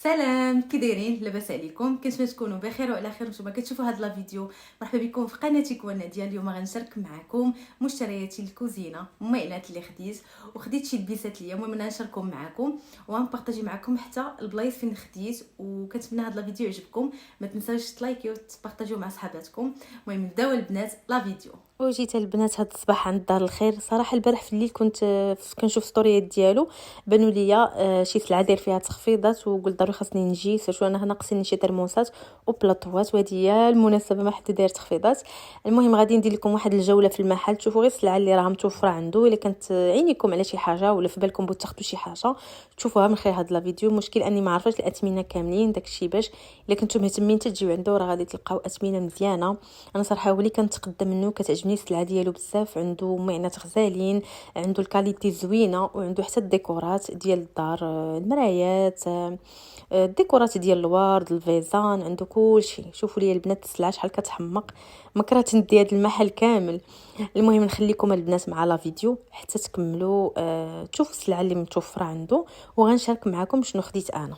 سلام، كي دايرين؟ لاباس عليكم؟ كنتمنى تكونوا بخير وعلى خير. نتوما كتشوفوا هذا لا فيديو، مرحبا بكم في قناتي كوانا ديال. اليوم غنشارك معكم مشترياتي الكوزينه، المعينات اللي خديت شي لبيسات ليا. المهم انا نشاركهم معكم وغنبارطاجي معكم حتى البلايص فين خديت، وكنتمنى هذا لا فيديو يعجبكم. ما تنساوش تلايكيو وتبارطاجيو مع صحاباتكم. المهم نبداو البنات لا فيديو. وجيت البنات هاد الصباح عند دار الخير. صراحه البارح في الليل كنت كنشوف ستوريات ديالو، بانوا ليا شي سلعه داير فيها تخفيضات، وقلت ضروري خاصني نجي. سيرتو انا ناقصني شي ترموسات وبلاطوات، وهذه هي المناسبه ما حد داير تخفيضات. المهم غادي ندير لكم واحد الجوله في المحل، تشوفوا غير السلعه اللي راه متوفره عنده. الا كانت عينيكم على شي حاجه ولا في بالكم بغيتو تاخذوا شي حاجه تشوفوها من خلال هذا الفيديو. المشكل اني ما عرفتش الاثمنه كاملين، داكشي باش الا كنتم مهتمين تجيو عنده راه غادي تلقاو اثمنه مزيانه. انا صراحه هو اللي كنتقدم منه، كتعجبني السلعه ديالو بزاف. عنده معينات غزالين، عنده الكاليتي زوينه، وعنده حتى الديكورات ديال الدار، المرايات، الديكورات ديال الورد، الفيزان، عنده كلشي. شوفوا لي البنات السلعه شحال كتحمق، ما كرهت ندي هذا المحل كامل. المهم نخليكم البنات مع لا فيديو حتى تكملوا تشوفوا السلعه اللي متوفره عنده، وغنشارك معكم شنو خديت انا.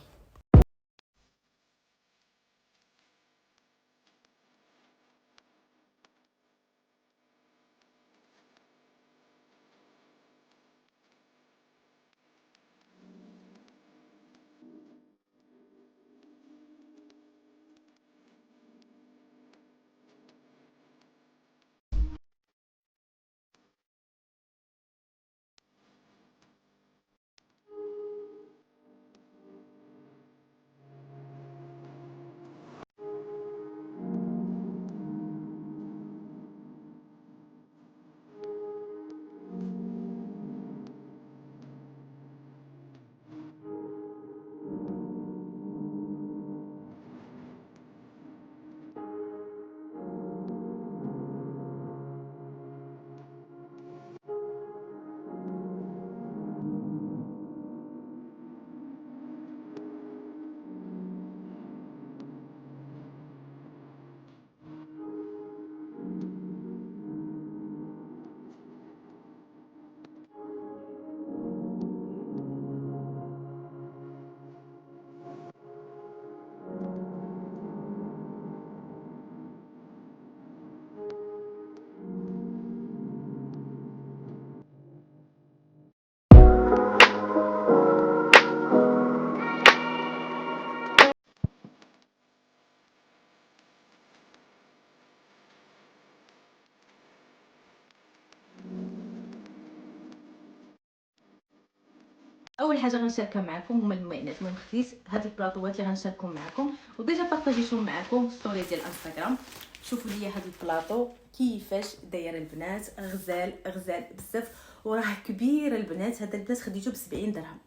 اول حاجه غنشاركها معكم هما المعينات. المهم خديت هاد البلاطوات اللي غنشاركهم معكم، وديجا بارطاجيتهم معكم في ستوري ديال انستغرام. شوفوا لي هاد البلاطو كيفاش داير البنات، غزال غزال بزاف، وراه كبير البنات. هذا البنات خديته ب 70 درهم،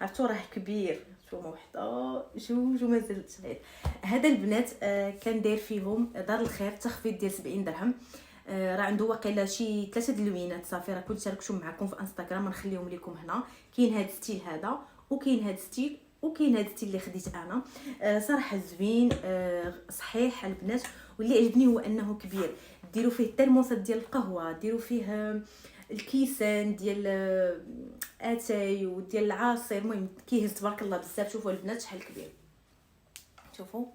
عرفتوا راه كبير. نتوما وحده جوج ومازال صغير. هذا البنات كان داير فيهم دار الخير تخفيض ديال 70 درهم. راه عنده واقيلا شي 3 دلوينات صافي، راه كنت شاركتهم معكم في انستغرام، غنخليهم لكم هنا. كاين هذا الستيل هذا، وكاين هذا الستيل، وكاين هذا الستيل اللي خديت انا. صراحه زوين، صحيح البنات. واللي عجبني هو انه كبير. ديروا فيه الترموسات ديال القهوه، ديروا فيه الكيسان ديال اتاي وديال العصير. المهم كيهز تبارك الله بزاف. شوفوا البنات شحال كبير، شوفوا.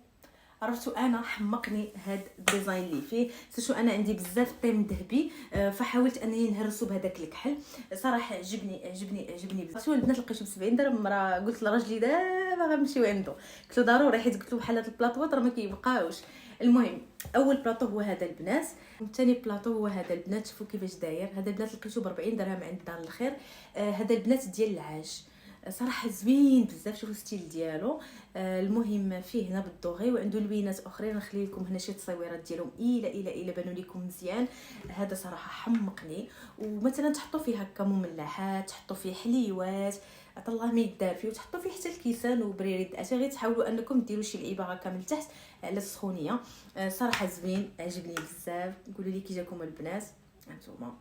عرفتوا انا حمقني هاد الديزاين اللي فيه. سيرتو انا عندي بزاف طيم ذهبي، فحاولت انني نهرسو بهذاك الكحل. صراحه عجبني بزاف. شو البنات لقيتو ب 70 درهم، راه قلت لراجلي دابا غنمشيو عنده. قلت له ضروري، حيت قلت له بحال هاد البلاطوات راه ما كيبقاوش. المهم اول بلاطو هو هذا البنات، والثاني بلاطو هو هذا البنات. شوفوا كيفاش داير. هذا البنات لقيتو ب 40 درهم عند دار الخير. هذا البنات ديال العاج. صراحه زوين بزاف. شوفوا الستيل ديالو. المهم فيه هنا بالدوغي، وعنده لوينات اخرين. نخلي لكم هنا شي تصويرات ديالهم الى بانوا لكم مزيان. هذا صراحه حمقني. ومثلا تحطوا فيه هكا مملحات، تحطوا فيه حليوات، عطا الله ما يدار فيه، وتحطوا فيه حتى الكيسان وبريريد اتاي. غير تحاولوا انكم ديروا شي لعيبه هكا من تحت على السخونيه. صراحه زوين، عجبني بزاف. قولوا لي كي جاكم البنات. هانتوما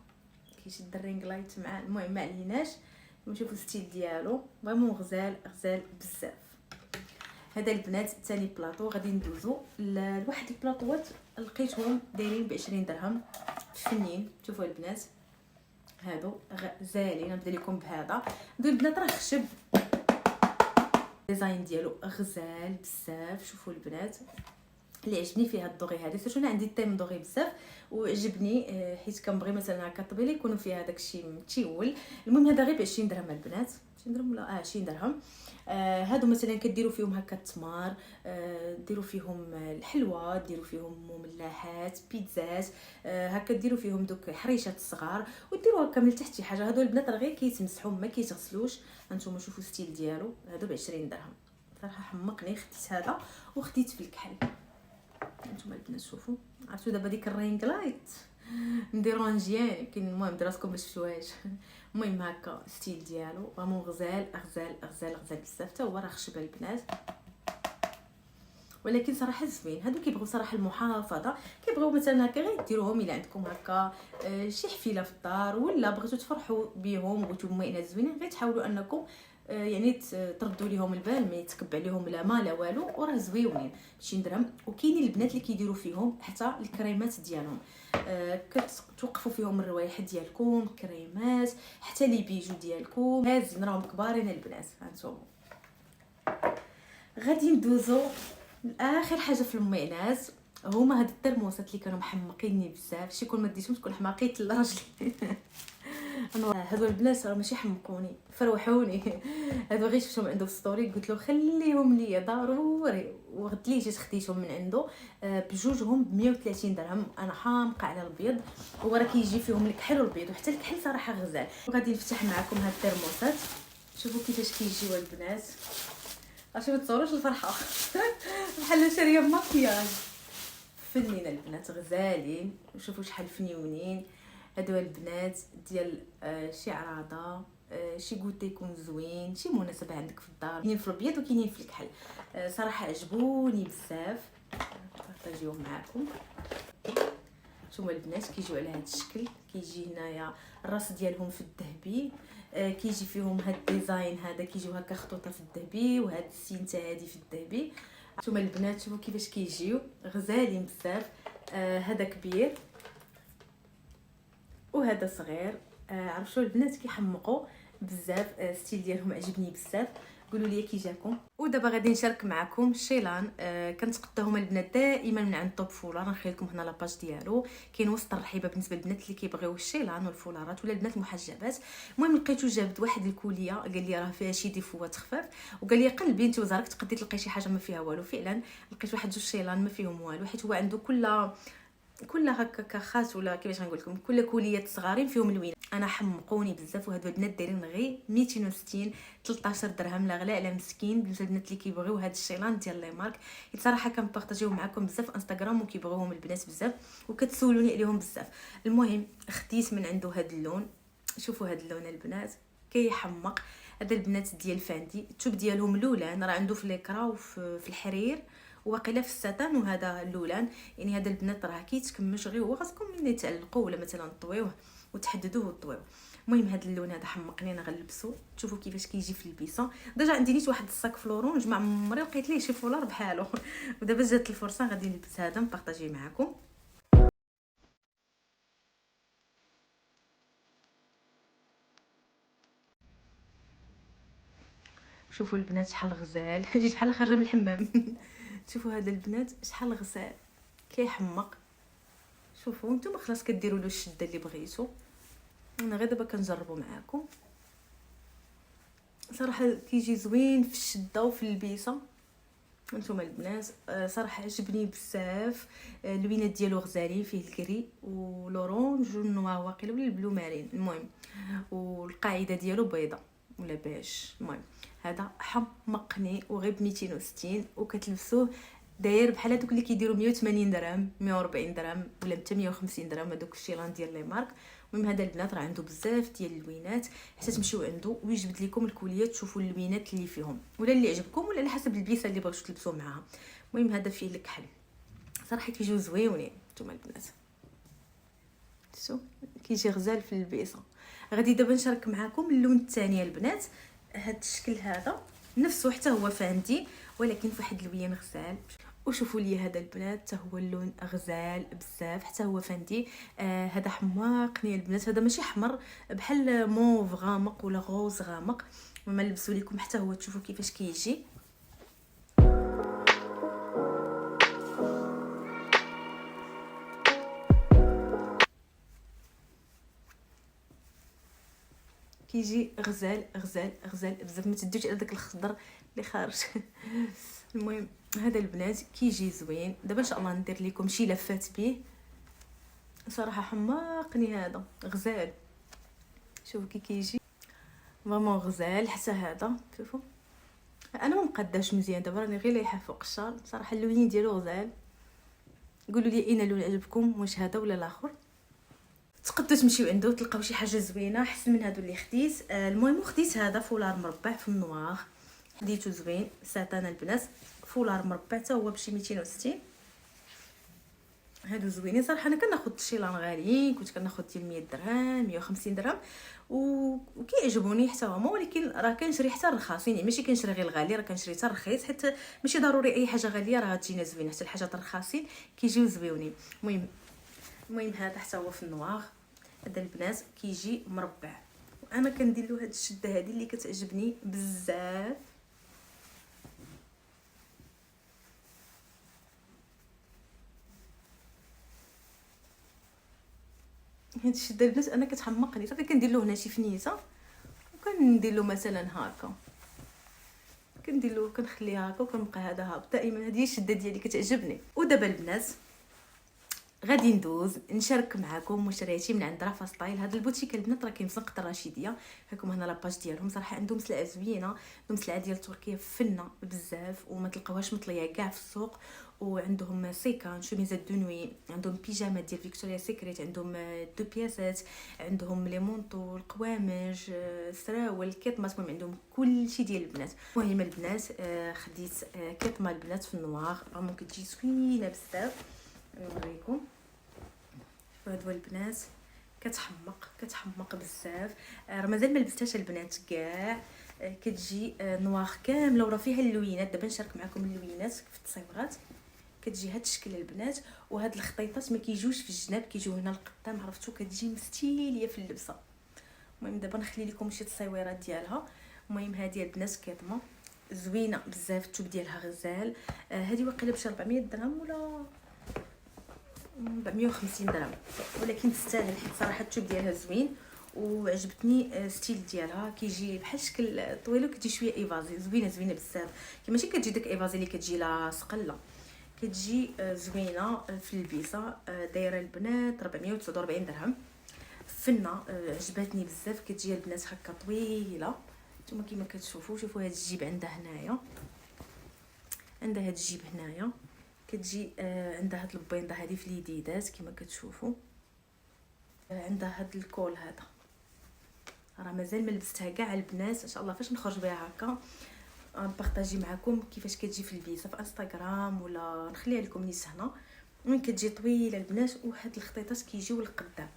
كيشد الرينغ لايت مع. المهم ما عليناش، نشوفوا الستيل ديالو فريمون غزال غزال بزاف. هذا البنات ثاني بلاطو. غادي ندوزو لواحد البلاطوات لقيتهم دايرين ب 20 درهم فنين. شوفوا البنات هادو غزالين. نبدا لكم بهذا. هادو البنات راه خشب، الديزاين ديالو غزال بزاف. شوفوا البنات اللي عجبني فيها الدوغي هذه، سيرتو انا عندي التيم دوغي بزاف وعجبني، حيت كنبغي مثلا هكا الطبيله يكونوا فيها داكشي متيول. المهم هذا غير ب 20 درهم البنات، 20 درهم ولا 20 درهم. هادو مثلا كديروا فيهم هكا التمر، ديروا فيهم الحلوى، ديروا فيهم مملحات، بيتزات، هكا ديروا فيهم دوك حريشات الصغار وديروا هكا من التحت شي حاجه. هادو البنات راه غير كيتمسحوا ما كيتغسلوش. هانتوما شوفوا الستيل ديالو، هادو ب 20 درهم. صراحه حمقني، خديت هذا وخديت في الكحل. نتوما البنات شوفوا، عرفتوا دابا ديك الرينغ لايت نديرو مزيان كاين. المهم دراسكم باش شفتوهاش. المهم هكا ستيل ديالو فريمون غزال غزال غزال غزال بزاف، حتى هو راه خشب البنات، ولكن صراحه زوين. هادو كيبغيو صراحه المحافظه، كيبغيو مثلا هكا غير ديروهم الا عندكم هكا شي حفيله في الدار، ولا بغيتو تفرحوا بهم بغيتو مؤينات زوينين، غير تحاولوا انكم يعني تردوا ليهم البال، ما يتكب عليهم لا ما لا والو، وراه زويونين 20 درهم. وكاينين البنات اللي كيديروا فيهم حتى الكريمات ديالهم، كتوقفوا فيهم الروايح ديالكم، كريمات حتى لي بيجو ديالكم هازين راهم كبارين البنات. هانتوما غادي ندوزو لاخر حاجه في المعينات، هما هاد الترموسات اللي كانوا محمقيني بزاف. شي كون ما ديتهمش تكون حماقيت لراجلي. هادو البنات راه ماشي حمقوني، فروحوني. هادو غير شفتهم عنده في ستوري قلت له خليهم ليا ضروري، وغد لي جيت خديتهم من عنده بجوجهم ب 130 درهم. انا حامقه على البيض، وراه كيجي فيهم الكحل والبيض، وحتى الكحل صراحه غزال. وغادي نفتح معكم هاد الترموسات، شوفوا كيفاش كيجيو البنات. عرفتوا ما تصوروش الفرحه. بحال شاريه مكياج. فنين البنات غزالين، وشوفوا شحال فنيونين. هادو البنات ديال شي عراضه، شي كوتي يكون زوين، شي مناسبه عندك في الدار. كاينين في الابيض وكاينين في الكحل. صراحه عجبوني بزاف، نبارطاجيهم معكم. نتوما البنات كيجيو على هذا الشكل، كيجي هنايا الراس ديالهم في الذهبي، كيجي فيهم هاد الديزاين هذا، كيجيو هكا خطوطه في الذهبي، وهاد السينتا هادي في الذهبي. نتوما البنات شوفوا كيفاش كيجيو غزالين بزاف. هذا كبير وهذا صغير. عرفتوا البنات كيحمقوا بزاف، ستيل ديالهم عجبني بزاف. قولوا لي كي جاكم. ودابا غادي نشارك معكم الشيلان، كنتقداهم البنات دائما من عند توب فولار. نخلي لكم هنا لاباج ديالو، كاين وسط الرحيبه بالنسبه للبنات اللي كيبغيو الشيلان والفولارات ولا البنات المحجبات. المهم لقيتو جابت واحد الكوليه، قال لي راه فيها شي ديفوات خفاف، وقال لي قلبي انت وزارك تقدري تلقاي شي حاجه ما فيها والو. فعلا لقيت واحد جوج شيلان ما فيهم والو، حيت هو عنده كل هكا كخاس ولا كيفاش غنقول لكم، كل كوليات صغارين فيهم الوين. انا حمقوني بزاف. وهادو البنات دايرين غير 260 13 درهم، لا غلا على مسكين بالنسبه للبنات اللي كيبغيو هاد الشيلان ديال لي مارك. صراحه كنبارطاجيو معكم بزاف في انستغرام وكيبغيوهم البنات بزاف وكتسولوني عليهم بزاف. المهم خديت من عنده هاد اللون. شوفوا هاد اللون البنات كيحمق. هذا البنات ديال فاندي، التوب ديالهم لولان، راه عنده في ليكرا وفي الحرير وواقيلا في الساتان، وهذا اللولان. يعني هذا البنات راه كيتكمش غير هو، خاصكم ملي تعلقوه ولا مثلا طويوه وتحددوه وطويوه. المهم هذا اللون هذا حمقني، انا غنلبسو. تشوفوا كيفاش كيجي في البيسه. ديجا عندي نيت واحد الصاك فلورونج، ما عمري لقيت ليه شي فولار بحالو. ودابا جات الفرصه غادي نلبس هذا نبارطاجي معكم. شوفوا البنات شحال غزال. جيت بحال خارجه من الحمام. شوفوا هذا البنات شحال غزال كيحمق. شوفوا نتوما خلاص كديروا له الشده اللي بغيتو. انا غير دابا كنجربوا معكم. صراحه كيجي زوين في الشده وفي البيسه. نتوما البنات صراحه عجبني بزاف. اللوينات ديالو غزالين، فيه الكري ولورونج والنوا واقيلا ولا البلو مارين. المهم والقاعده ديالو بيضه ولا باش. المهم هذا حمقني وغير ب 260، وكتلبسوه داير بحال هذوك اللي كيديروا 180 درهم 140 درهم ولا 150 درهم، هذوك الشيلان ديال لي مارك. المهم هذا البنات راه عنده بزاف ديال اللوينات، حتى تمشيو عنده ويجبد لكم الكوليات تشوفوا اللوينات اللي فيهم ولا اللي عجبكم ولا على حسب البيسه اللي بغيتو تلبسوا معاها. المهم هذا فيه الكحل، صراحه كيجيو زويونين. نتوما البنات شو كيجي غزال في البيسه. غادي دابا نشارك معكم اللون الثاني البنات. هذا الشكل هذا نفسه حتى هو فاندي، ولكن في واحد اللوين غزال. وشوفوا لي هذا البنات حتى هو اللون غزال بزاف، حتى هو فاندي. هذا حماقني البنات. هذا ماشي احمر، بحال موف غامق ولا غوز غامق. وما نلبسوا لكم حتى هو تشوفوا كيفاش كيجي. كيجي غزال غزال غزال بزاف، ما تدوش على داك الخضر اللي خارج. المهم هذا البنات كيجي زوين. دابا ان شاء الله ندير لكم شي لفات به، صراحه حماقني هذا غزال. شوفوا كي كيجي فريمون غزال. حتى هذا شوفوا انا ما مقداش مزيان، دابا راني غير لايحه فوق الشال. صراحه اللون ديالو غزال. قولوا لي اين لون عجبكم، واش هذا ولا الاخر. تقدروا تمشيو عنده تلقاو شي حاجه زوينه احسن من هادو اللي خديت. المهم خديت هذا فولار مربع في النوار، خديتو زوين ساتان البنات، فولار مربع حتى هو بشي 260. هادو زوينين صراحه. انا كناخذ شيلان غاليين، كنت كناخذ ديال 100 درهم 150 درهم وكيعجبوني حتى هما، ولكن راه كنشري حتى الرخاصين، يعني ماشي كنشري غير الغالي، راه كنشري حتى الرخيص، حيت ماشي ضروري اي حاجه غاليه راه تجينا زوينه، حتى الحاجات الرخاصين كيجيو زويونين. المهم هذا حتى هو في النوار. هذا البنات كيجي مربع، وانا كندير له هاد الشده هذه اللي كتعجبني بزاف. هاد الشده البنات انا كتحمقني، صافي كندير له هنا شي فنيته وكندير له مثلا هكا، كندير له كنخليها هكا وكنبقى هذا هابط. دائما هذه هي الشده ديالي كتعجبني. ودابا البنات غادي ندوز نشارك معكم مشترياتي من عند رافا ستايل. هذا البوتيك البنات راه كاين في زنقه الرشيديه، هاكم هنا لاباج ديالهم. صراحه عندهم سلعه زوينه، عندهم سلعه ديال تركيا فنه بزاف وما تلقاوهاش مطليه كاع في السوق. وعندهم سيكان شوميزات دو نوي، عندهم بيجامات ديال فيكتوريا سيكريت، عندهم دو بياسات، عندهم لي مونطو، القوامج، السراول، الكيطمات. المهم عندهم كل شيء ديال البنات. المهم البنات خديت كيطمه البنات في النوار، فريمون كتجي زوينه بزاف. نوريكم هادو البنات كتحمق بزاف. راه مازال ما لبستهاش البنات كاع. كتجي نوار كامله وراه فيها اللوينات. دابا نشارك معكم اللوينات في التصويرات. كتجي هاد الشكل البنات، وهاد الخطيطات ما كيجوش في الجناب، كيجيو هنا القدام، عرفتو كتجي مستيليه في اللبسه. المهم دابا نخلي لكم شي تصويرات ديالها. المهم هذه البنات كيطمه زوينه بزاف، الثوب ديالها غزال. هذه واقيلا بشي 400 درهم ولا 450 درهم، ولكن تستاهل حيت صراحه الثوب ديالها زوين وعجبتني ستيل ديالها. كيجي بحال شكل طويله، كتجي شويه ايفازي، زوينه بزاف. ماشي كتجي داك ايفازي اللي كتجي لاصقه، لا كتجي زوينه في اللبسه. دايره البنات 449 درهم. فنه عجبتني بزاف. كتجي البنات هكا طويله، نتوما كما كتشوفوا. شوفوا هاد الجيب عندها هنايا، عندها هاد الجيب هنايا. كتجي عندها هاد البينضه هذه في اليديدات كما كتشوفوا. عندها هاد الكول هذا، راه مازال ما لبستها كاع البنات. ان شاء الله فاش نخرج بها هكا نبارطاجي معكم كيفاش كتجي في الفيسا في انستغرام، ولا نخليها لكم نيس هنا. من كتجي طويله البنات، وهاد الخطيطات كيجيو للقدام.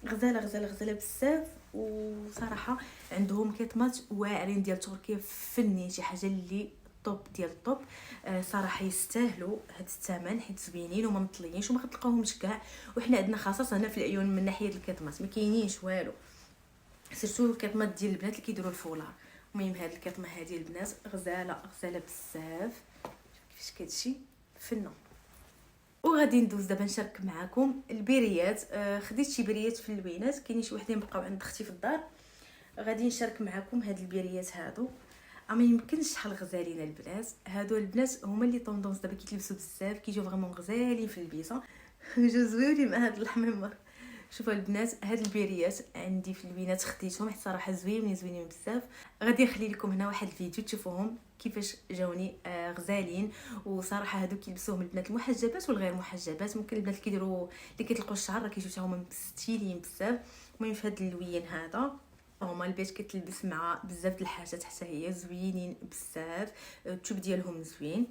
غزاله غزاله غزاله بزاف. وصراحه عندهم كيطمات واعرين ديال تركيا فني، شي حاجه اللي طوب ديال الطوب. صراحه يستاهلوا هاد الثمن حيت زوينين وما مطليينش وما كتلقاوهمش كاع. وحنا عندنا خاصه هنا في العيون من ناحيه الكيطمات ما كاينينش والو، سيرتو الكيطمات ديال البنات اللي كيديروا الفولار. المهم هاد الكيطمه هذه البنات غزاله بزاف. كيفاش كتجي فنه. وغادي ندوز دابا نشارك معكم البيريات. خديت شي بيريات في اللوينات، كاينين شي وحدين بقاو عند اختي في الدار. غادي نشارك معكم هاد البيريات هادو. ما يمكنش شحال غزالين البنات. هادو البنات هما اللي طوندونس دابا كيتلبسوا بزاف، كيجيو فريمون غزالين في البيسه. جو زوينين مع هاد الحميمر. شوفوا البنات هاد البيريات عندي في اللوينات خديتهم حيت صراحه زوينين بزاف. غادي نخلي لكم هنا واحد الفيديو تشوفوهم كيفاش جاوني غزالين. وصراحه هادو كيلبسوهم البنات المحجبات والغير محجبات. ممكن البنات كيديروا اللي كيطلقوا الشعر راه كيجيو حتى هما مستيلين بزاف. المهم في هاد اللوين هذا هما البيت كتلبس مع بزاف د الحاجات، حتى هي زوينين بزاف. الثوب ديالهم زوين.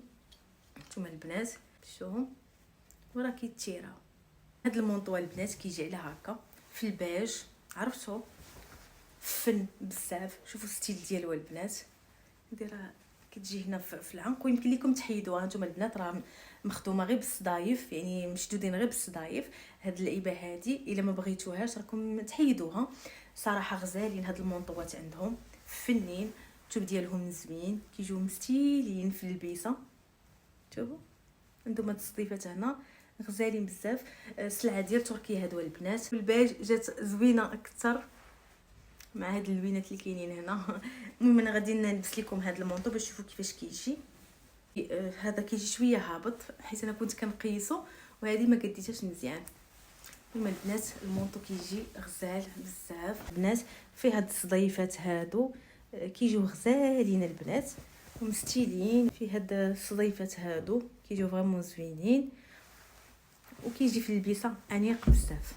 نتوما البنات شوفوا وراه كيتيراو. هاد المونطو البنات كيجي على هكا في البيج، عرفتو فن بزاف. شوفوا الستيل ديالو البنات، دايره كتجي هنا في العنق، ويمكن لكم تحيدوها نتوما البنات. راه مخدومه غير بالصدايف، يعني مشدودين غير بالصدايف. هاد اللعيبه هادي الا ما بغيتوهاش راكم تحيدوها. صراحه غزالين هاد المونطوات عندهم فنين. الثوب ديالهم زوين، كيجيو مستيلين في البيسه. شوفوا عندهم هاد الصديفات هنا غزالين بزاف. السلعه ديال تركيا هادو البنات. الباج جات زوينه اكثر مع هاد اللوينات اللي كاينين هنا. المهم انا غادي نلبس لكم هاد المونطو باش تشوفوا كيفاش كيجي. هذا كيجي شويه هابط حيت انا كنت كنقيسو وهذه ما قديتهاش مزيان. المهم البنات المونطو كيجي غزال بزاف البنات، فيه هاد الصديفات هادو كيجيو غزالين البنات ومستيلين. فيه هاد الصديفات هادو كيجيو فريمون زوينين وكيجي في البيسه انيق بزاف.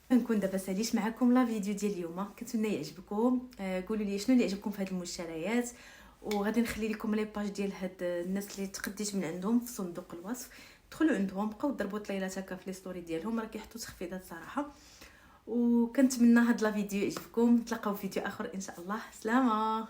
كنكون دابا ساليت معكم لا فيديو ديال اليوم، كنتمنى يعجبكم. قولوا لي شنو اللي عجبكم في هاد المشتريات، وغادي نخلي لكم لي باج ديال هاد الناس اللي تقديت من عندهم في صندوق الوصف. دخلوا عندهم بقاو ضربوا طليلات هكا في لي ستوري ديالهم، راه كيحطوا تخفيضات صراحه. وكنتمنى هاد لا فيديو يعجبكم. نتلاقاو في فيديو اخر ان شاء الله. سلامه.